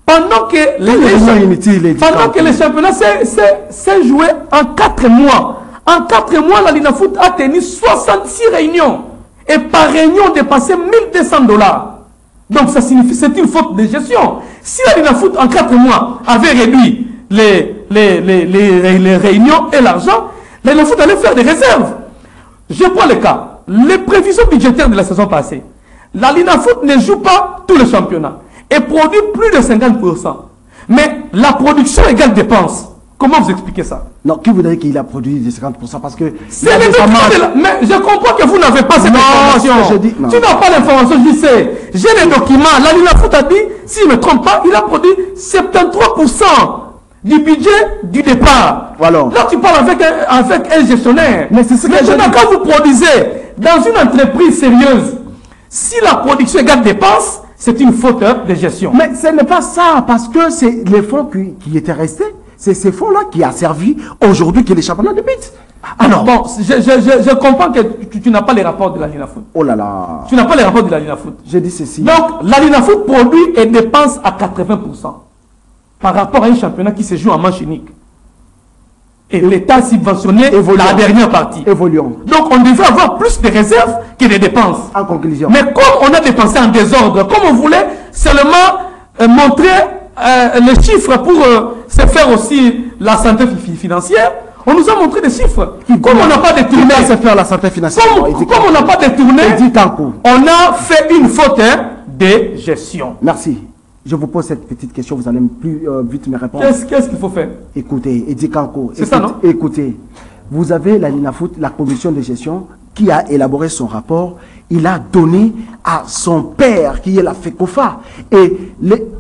pendant que le championnat s'est joué en 4 mois. En 4 mois, la Linafoot a tenu 66 réunions. Et par réunion, on dépassait $1200. Donc ça signifie c'est une faute de gestion. Si la Linafoot en 4 mois avait réduit les réunions et l'argent, la Linafoot allait faire des réserves. Je prends le cas. Les prévisions budgétaires de la saison passée. La Linafoot ne joue pas tout le championnat et produit plus de 50%. Mais la production égale dépense. Comment vous expliquez ça? Non, qui voudrait qu'il a produit des 50% parce que... C'est les documents Mais je comprends que vous n'avez pas cette information. Tu n'as pas l'information, je sais. J'ai les documents. La Linafoot a dit, si je ne me trompe pas, il a produit 73% du budget du départ. Voilà. Là, tu parles avec un gestionnaire. Mais c'est ce que maintenant, quand vous produisez dans une entreprise sérieuse, si la production égale dépense, c'est une faute de gestion. Mais ce n'est pas ça, parce que c'est les fonds qui étaient restés. C'est ces fonds-là qui a servi aujourd'hui que les championnats débutent. Alors, bon, je comprends que tu n'as pas les rapports de la Linafoot. Oh là là. Tu n'as pas les rapports de la Linafoot. J'ai dit ceci. Donc, la Linafoot produit et dépense à 80% par rapport à un championnat qui se joue en manche unique. Et l'État a subventionné la dernière partie. Évoluons. Donc, on devait avoir plus de réserves que de dépenses. En conclusion. Mais comme on a dépensé en désordre, comme on voulait seulement montrer les chiffres pour se faire aussi la santé financière, on nous a montré des chiffres. Comme on n'a pas détourné, se faire la santé financière. Comme on n'a pas détourné, on a fait une faute de gestion. Merci. Je vous pose cette petite question, vous allez plus vite me répondre. Qu'est-ce qu'il faut faire? Écoutez, Eddy Kankou. C'est ça, non? Écoutez, vous avez la Linafoot, la commission de gestion, qui a élaboré son rapport. Il a donné à son père, qui est la FECOFA.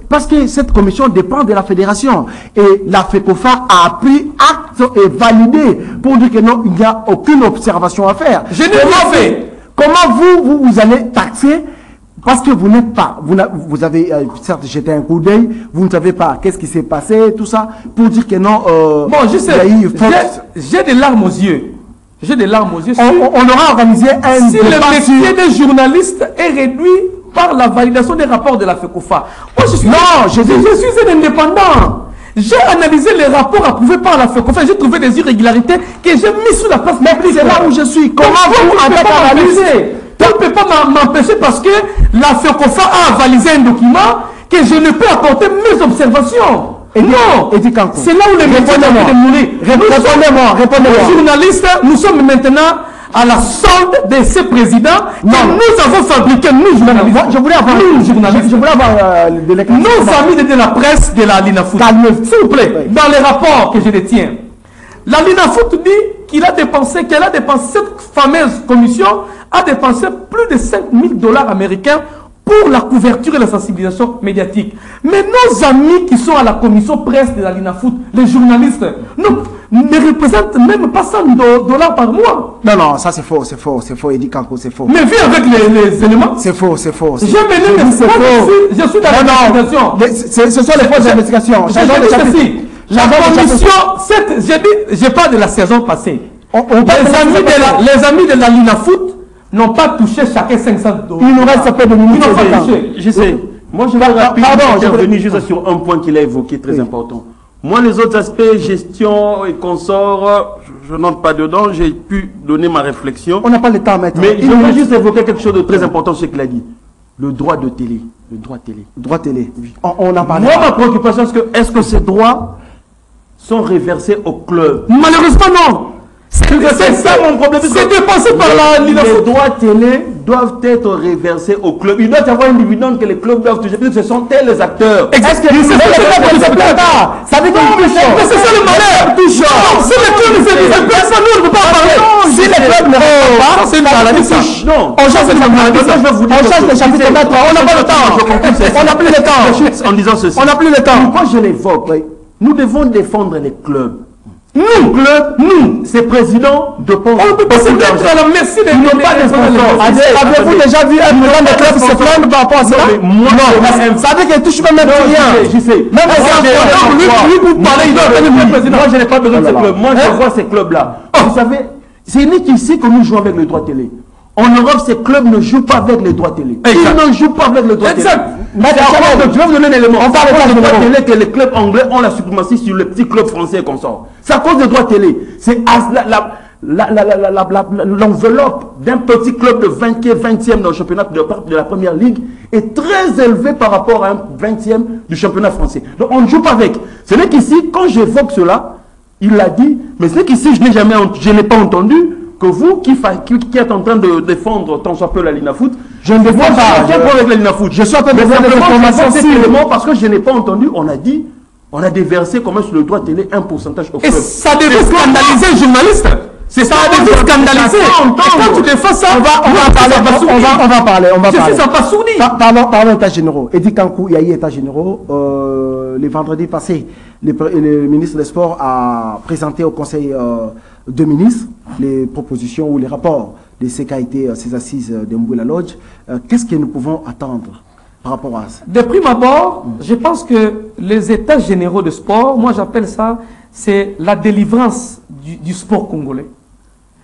Parce que cette commission dépend de la fédération. Et la FECOFA a pris acte et validé pour dire que non, il n'y a aucune observation à faire. Je n'ai pas fait. Comment vous allez taxer? Parce que vous n'êtes pas, vous avez certes jeté un coup d'œil, vous ne savez pas qu'est-ce qui s'est passé, tout ça, pour dire que non. Bon, je sais, j'ai des larmes aux yeux. J'ai des larmes aux yeux. On aura organisé un si le métier des journalistes est réduit par la validation des rapports de la FECOFA. Moi, je suis un indépendant. J'ai analysé les rapports approuvés par la FECOFA. J'ai trouvé des irrégularités que j'ai mis sous la place. Mais c'est là où je suis. Comment vous en fait analyser? Tu ne peux pas m'empêcher parce que la FECOFA a avalisé un document que je ne peux apporter mes observations. Non, c'est là où les médias de mourir. Répondez-moi. Les journalistes, nous sommes maintenant à la solde de ces présidents que nous avons fabriqués, nous journalistes. Je voulais avoir nos amis de la presse de la Linafoot. Calmez-vous, s'il vous plaît. Dans les rapports que je détiens, la Linafoot dit qu'elle a dépensé, cette fameuse commission a dépensé plus de 5 000 $ américains pour la couverture et la sensibilisation médiatique. Mais nos amis qui sont à la commission presse de la Linafoot, les journalistes, ne représentent même pas 100 $ par mois. Non, ça c'est faux, Eddie Kanko, c'est faux. Mais vu avec les éléments. C'est faux. J'ai mené mes je suis dans l'investigation. Ce sont les fausses investigations. La commission, je parle de la saison passée. Les amis de la Linafoot n'ont pas touché chacun 500 $. Il nous reste un peu de minutes. Ils n'ont pas touché. Je sais. Moi, je vais rapidement intervenir juste sur un point qu'il a évoqué, très important. Moi, les autres aspects, gestion et consorts, je n'entre pas dedans. J'ai pu donner ma réflexion. On n'a pas le temps maintenant. Mais je veux juste évoquer quelque chose de très important, ce qu'il a dit. Le droit de télé. Le droit télé. Droit télé. On en parle. Moi, ma préoccupation, c'est est-ce que ces droits sont réversés au club? Malheureusement, non. C'est ça mon problème. C'est dépensé par la Linafoot. Les droits télé doivent être réversés au club. Il doit y avoir une dividende que les clubs doivent toucher. Ce sont tels les acteurs. Est-ce que ça veut dire mais c'est ça le malheur. Si les clubs ne se déplacent pas, nous on ne peut pas parler. Si les clubs ne répondent pas, c'est une maladie. Non. On change le chapitre 3. On n'a pas le temps. On n'a plus le temps. En disant ceci. On n'a plus le temps. Pourquoi je l'évoque? Nous devons défendre les clubs. Nous, ces présidents de on ne peut pas se mettre à la merci des n'ont pas de sponsors. Avez-vous déjà vu un président de club se plaindre par rapport à cela? Non, ça veut dire qu'il touche même rien. Je sais. Même lui, vous parlez, il doit devenir président. Moi, je n'ai pas besoin de ces clubs. Moi, je vois ces clubs-là. Vous savez, c'est unique ici que nous jouons avec le droit télé. En Europe, ces clubs ne jouent pas avec les droits télé. Ils ne jouent pas avec les droits télé. Je vais vous donner un élément. On parle de droits télé que les clubs anglais ont la suprématie sur les petits clubs français et consorts. C'est à cause des droits télé. C'est l'enveloppe d'un petit club de 20e dans le championnat de la première ligue est très élevée par rapport à un 20e du championnat français. Donc on ne joue pas avec. Ce n'est qu'ici, quand j'évoque cela, il l'a dit, mais ce n'est qu'ici, je n'ai pas entendu que vous qui êtes en train de défendre tant soit peu la Linafoot, je ne défends pas aucun problème avec la Linafoot. Je suis en train de faire des informations parce que je n'ai pas entendu, on a dit, on a déversé comme sur le droit télé un pourcentage au club. Et ça devait scandaliser un journaliste. C'est ça, devait scandaliser. Quand tu défends ça, on va parler. Je suis ça pas sourdi. Parlons états généraux. Eddie Kanko, il y a eu états généraux. Le vendredi passé, le ministre des Sports a présenté au Conseil de ministres les propositions ou les rapports de ce qu'a été ces assises de Mbouila Lodge. Qu'est-ce que nous pouvons attendre par rapport à ça? De prime abord, je pense que les états généraux de sport, moi j'appelle ça, c'est la délivrance du sport congolais.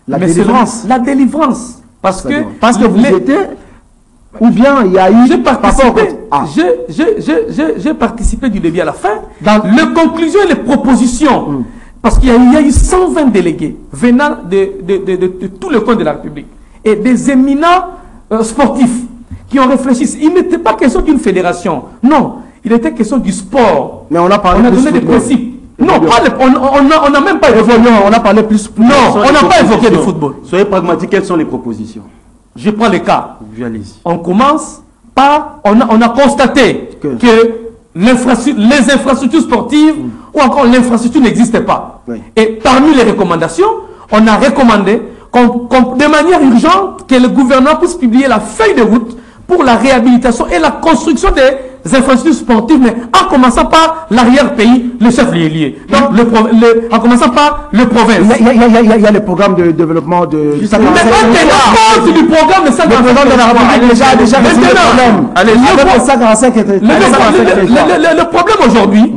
La délivrance? La délivrance. Parce que vous étiez... Ou bien il y a eu... J'ai participé du début à la fin. Dans les conclusions et les propositions. Parce qu'il y a eu 120 délégués venant de tous les coins de la République. Et des éminents sportifs qui ont réfléchi. Il n'était pas question d'une fédération. Non, il était question du sport. Mais on a parlé donné des principes. Non, on n'a même pas évoqué. On a parlé plus. Non, on n'a pas évoqué le football. Soyez pragmatique, quelles sont les propositions? Je prends les cas. Allez-y. On commence par... On a constaté que les infrastructures sportives ou encore l'infrastructure n'existait pas. Oui. Et parmi les recommandations, on a recommandé de manière urgente que le gouvernement puisse publier la feuille de route pour la réhabilitation et la construction des infrastructures sportives, mais en commençant par l'arrière-pays, le chef lié. Donc, en commençant par le province. Il y a le programme de développement de... Mais quand tu du programme de 145, le président de la République déjà le problème aujourd'hui,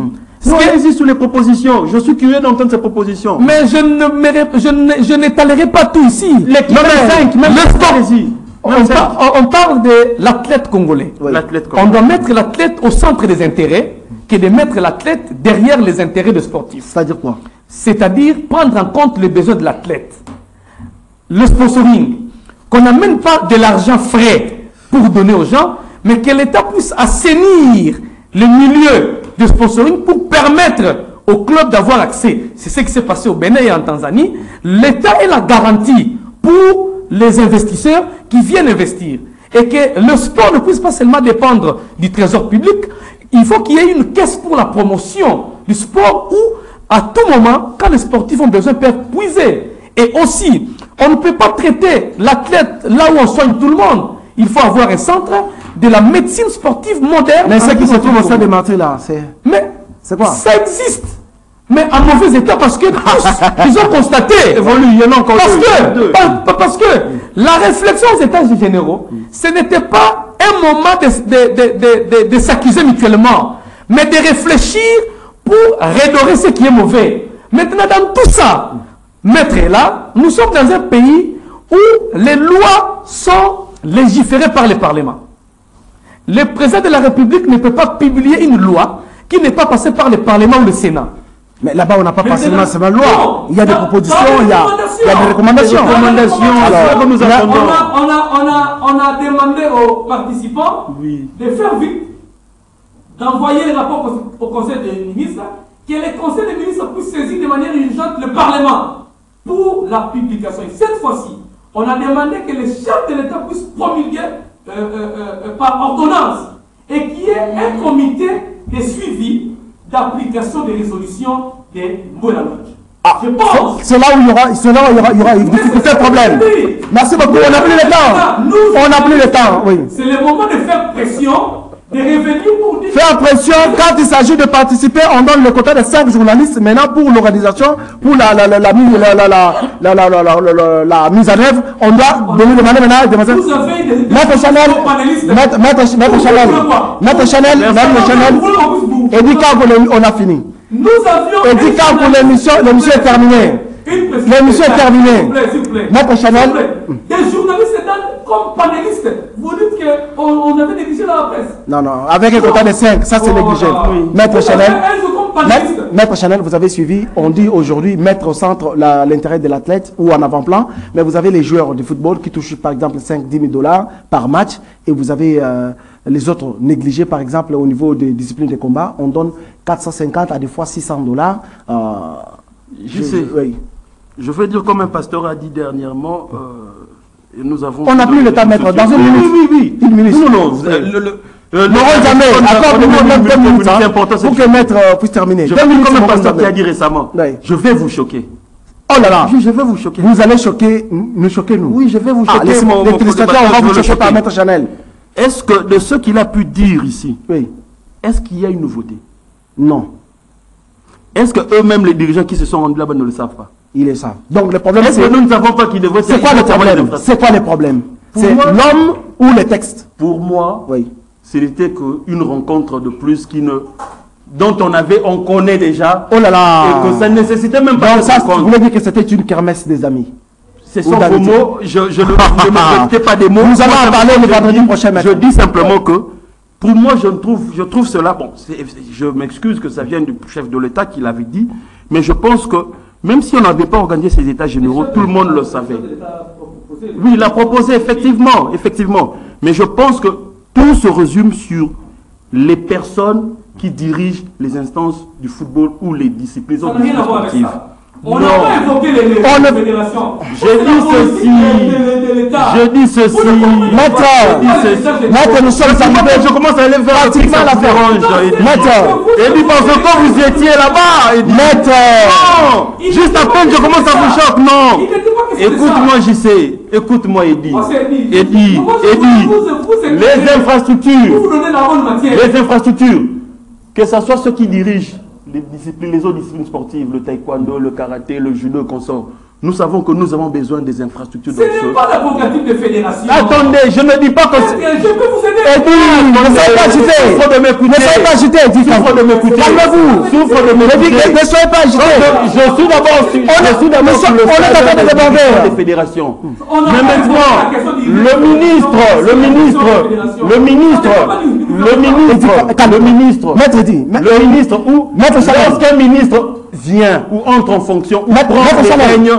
allez-y sur les propositions. Je suis curieux d'entendre ces propositions. Mais je n'étalerai pas tout ici. Les 5, même le sport. On parle de l'athlète congolais. Oui. On doit mettre l'athlète au centre des intérêts que de mettre l'athlète derrière les intérêts des sportifs. C'est-à-dire quoi? C'est-à-dire prendre en compte les besoins de l'athlète. Le sponsoring. Qu'on n'amène pas de l'argent frais pour donner aux gens, mais que l'État puisse assainir le milieu de sponsoring pour permettre au club d'avoir accès. C'est ce qui s'est passé au Bénin et en Tanzanie. L'État est la garantie pour les investisseurs qui viennent investir. Et que le sport ne puisse pas seulement dépendre du trésor public. Il faut qu'il y ait une caisse pour la promotion du sport où, à tout moment, quand les sportifs ont besoin, peuvent puiser. Et aussi, on ne peut pas traiter l'athlète là où on soigne tout le monde. Il faut avoir un centre de la médecine sportive moderne. Mais ce qui se trouve au sein des martyrs là, c'est quoi? Ça existe. Mais en mauvais état parce que tous, ils ont constaté. Il y en a encore parce que la réflexion aux états généraux, ce n'était pas un moment de s'accuser mutuellement, mais de réfléchir pour redorer ce qui est mauvais. Maintenant, dans tout ça, maître est là, nous sommes dans un pays où les lois sont légiférées par le Parlement. Le président de la République ne peut pas publier une loi qui n'est pas passée par le Parlement ou le Sénat. Mais là-bas, on n'a pas passé seulement la loi. Il y a des propositions, il y a des recommandations. On a demandé aux participants de faire vite, d'envoyer les rapports au Conseil des ministres, que le Conseil des ministres puisse saisir de manière urgente le Parlement pour la publication. Et cette fois-ci, on a demandé que les chefs de l'État puissent promulguer par ordonnance et qu'il y ait un comité de suivi d'application des résolutions des Mboula-Lodge. Je pense. C'est là où il y aura une difficulté, un problème. Merci beaucoup, on n'a plus le temps. On n'a plus le temps, oui. C'est le moment de faire pression, de revenir pour dire... Faire pression, quand il s'agit de participer, on donne le quota de 5 journalistes. Maintenant, pour l'organisation, pour la mise en œuvre, on doit demander maintenant... Vous avez des... Maître Chanel, et dit quand on a fini. Nous avions... Et dit quand pour l'émission est terminée. L'émission est terminée. S'il vous plaît. Maître Chanel. Des journalistes comme panélistes. Vous dites qu'on avait négligé dans la presse. Non, avec un quota de 5, ça c'est négligé. Maître Chanel, vous avez suivi, on dit aujourd'hui mettre au centre l'intérêt de l'athlète ou en avant-plan, mais vous avez les joueurs de football qui touchent par exemple 5-10 000 $ par match et vous avez les autres négligés par exemple au niveau des disciplines de combat, on donne 450 à des fois 600 $. Je veux dire comme un pasteur a dit dernièrement, et nous avons... On n'a plus le temps, maître, dans une minute. Oui. Une minute. Non. C'est important pour que maître puisse terminer. Je veux dire comme un pasteur qui a dit récemment, je vais vous choquer. Oh là là, je vais vous choquer. Vous allez nous choquer, nous. Oui, je vais vous choquer. Les téléspectateurs, on va vous choquer par maître Chanel. Est-ce que de ce qu'il a pu dire ici, oui, est-ce qu'il y a une nouveauté? Non. Est-ce que eux-mêmes, les dirigeants qui se sont rendus là-bas ne le savent pas? Ils le savent. Donc le problème, c'est... Est-ce que nous ne savons pas qu'ils devraient... C'est quoi le problème? C'est quoi le problème? C'est l'homme ou les textes? Pour moi, oui, c'était qu'une rencontre de plus dont on connaît déjà. Oh là là. Et que ça ne nécessitait même pas... Donc ça, vous voulez dire que c'était une kermesse des amis? Ce sont vos mots, je ne me pas des mots. Nous allons en parler le vendredi prochain. Je dis simplement que, pour moi, je trouve cela, bon, je m'excuse que ça vienne du chef de l'État qui l'avait dit, mais je pense que, même si on n'avait pas organisé ces états généraux, tout le monde le savait. Oui, il a proposé, effectivement. Mais je pense que tout se résume sur les personnes qui dirigent les instances du football ou les disciplines sportives. On n'a pas évoqué les fédérations. Je dis ceci. Maître, nous sommes arrivés. Je commence à aller vers pratiquement la dérange. Maître. Et puis parce que quand vous étiez là-bas. Maître. Non. Juste à peine je commence à vous choquer. Non. Écoute-moi, JC. Écoute-moi, Eddy. Les infrastructures. Que ce soit ceux qui dirigent les autres disciplines sportives, le taekwondo, le karaté, le judo, qu'on sort. Nous savons que nous avons besoin des infrastructures. Ce n'est pas la prérogative de fédération. Attendez, je ne dis pas que... Je peux vous aider. Ne soyez pas agité. Souffre de m'écouter. Ne soyez pas agité. Souffre de m'écouter. Calmez-vous. Souffre de m'écouter. Ne soyez pas agité. Je suis d'abord sur le stade des fédérations. Mais maintenant, le ministre ou lorsqu'un ministre vient ou entre en fonction ou prend le règne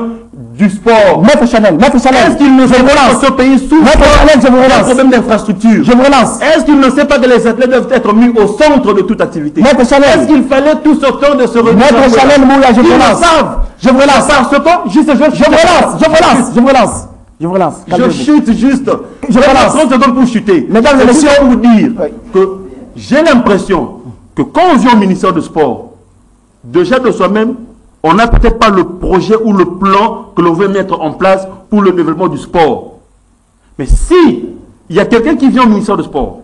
du sport. Maître Chanel, Est-ce qu'il ne sait pas que ce pays souffre d'un problème d'infrastructure? Je vous relance. Est-ce qu'il ne sait pas que les athlètes doivent être mis au centre de toute activité? Maître Chanel. Est-ce qu'il fallait tout ce temps de se remettre? Maître Chanel Moula, je vous relance. Je vous relance. Parce que je chute juste. Je relance. 30 secondes pour chuter. Mesdames et messieurs, pour vous dire que j'ai l'impression que quand on vient au ministère du Sport, déjà de soi-même, on n'a peut-être pas le projet ou le plan que l'on veut mettre en place pour le développement du sport. Mais si il y a quelqu'un qui vient au ministère du Sport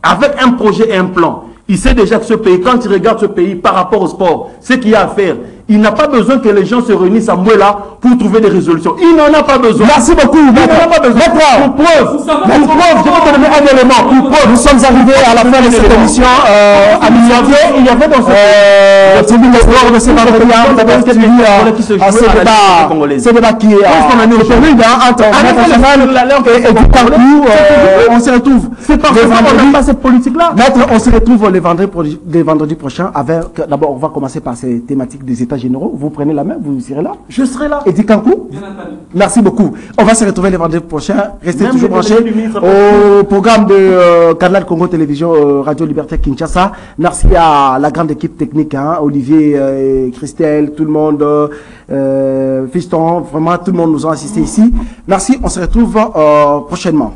avec un projet et un plan, il sait déjà que ce pays, quand il regarde ce pays par rapport au sport, ce qu'il y a à faire, il n'a pas besoin que les gens se réunissent à Mouela pour trouver des résolutions. Il n'en a pas besoin. Merci beaucoup. Il n'en a pas besoin. Pour preuve, je vais te donner un élément. Pour preuve, nous sommes arrivés à la fin de cette émission. Il y avait dans ce débat qui est entre et du parcours. On se retrouve. C'est parce qu'on n'a pas cette politique-là. Maître, on se retrouve les vendredis prochains avec. D'abord, on va commencer par ces thématiques des États généraux. Vous prenez la main, vous serez là. Je serai là. Eddy Kankou. Merci beaucoup. On va se retrouver les vendredis prochains. Restez toujours branchés au programme de Canal Congo Télévision, Radio Liberté Kinshasa. Merci à la grande équipe technique, Olivier, Christelle, tout le monde, Fiston, vraiment tout le monde nous a assisté ici. Merci, on se retrouve prochainement.